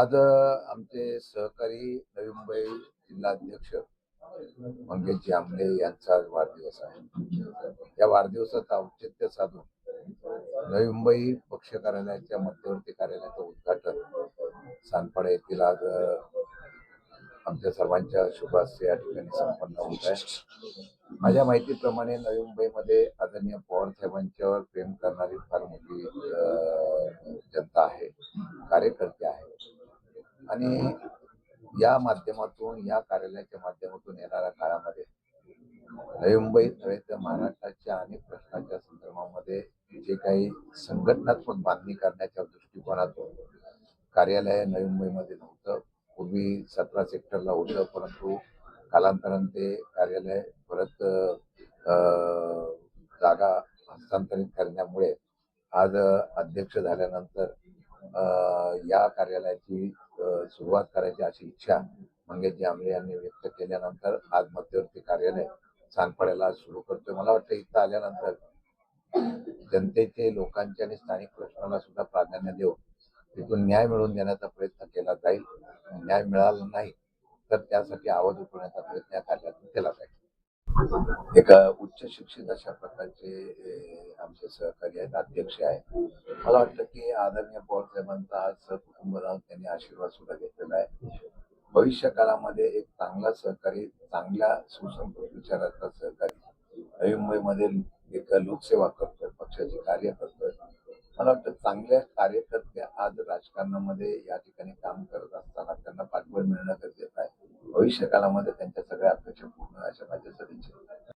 आज आमचे सहकारी नवी मुंबई जिल्हाध्यक्ष मंगेश जामले यांचा आज वाढदिवस आहे. या वाढदिवसाचं औचित्य साधून नवी मुंबई पक्ष कार्यालयाच्या मध्यवर्ती कार्यालयाचं उद्घाटन सानपाडा येथील आज आमच्या सर्वांच्या शुभास्ते या ठिकाणी संपन्न होत आहे. माझ्या माहितीप्रमाणे नवी मुंबईमध्ये आदरणीय पवार साहेबांच्यावर प्रेम करणारी फार मोठी जनता आहे, कार्यकर्ते आहेत आणि या माध्यमातून, या कार्यालयाच्या माध्यमातून येणाऱ्या काळामध्ये नवी मुंबईत नव्हे तर महाराष्ट्राच्या अनेक प्रश्नाच्या संदर्भामध्ये जे काही संघटनात्मक बांधणी करण्याच्या दृष्टिकोनातून कार्यालय नवी मुंबईमध्ये नव्हतं. पूर्वी 17 सेक्टरला होतं, परंतु कालांतराने ते कार्यालय परत जागा हस्तांतरित करण्यामुळे आज अध्यक्ष झाल्यानंतर या कार्यालयाची सुरुवात करायची अशी इच्छा मंगेश जामले यांनी व्यक्त केल्यानंतर आज मध्यवर्ती कार्यालय सानपाड्याला सुरू करतोय. मला वाटतं इथं आल्यानंतर जनतेचे, लोकांचे आणि स्थानिक प्रश्नाला सुद्धा प्राधान्य देऊन तिथून न्याय मिळवून देण्याचा प्रयत्न केला जाईल. न्याय मिळाला नाही तर त्यासाठी आवाज उठवण्याचा प्रयत्न या कार्यालयातून केला जाईल. एक उच्च शिक्षित अशा प्रकारचे आमचे सहकारी आहेत, अध्यक्ष आहेत. मला वाटतं की आदरणीय पवार साहेबांचा आज सहकुटुंब राहून त्यांनी आशीर्वाद सुद्धा घेतलेला आहे. भविष्य काळामध्ये एक चांगला सहकारी, चांगल्या सुसंस्कृत विचाराचा सहकारी नवी मुंबईमध्ये एक लोकसेवा करतोय, पक्षाचे कार्य करतोय. मला वाटतं चांगल्या कार्यकर्ते आज राजकारणामध्ये या ठिकाणी काम करत असताना त्यांना पाठबळ मिळणं गरजेचं आहे. भविष्य काळामध्ये त्यांच्या सगळ्या अपेक्षा पूर्ण अशा माझ्या सदिच्छा.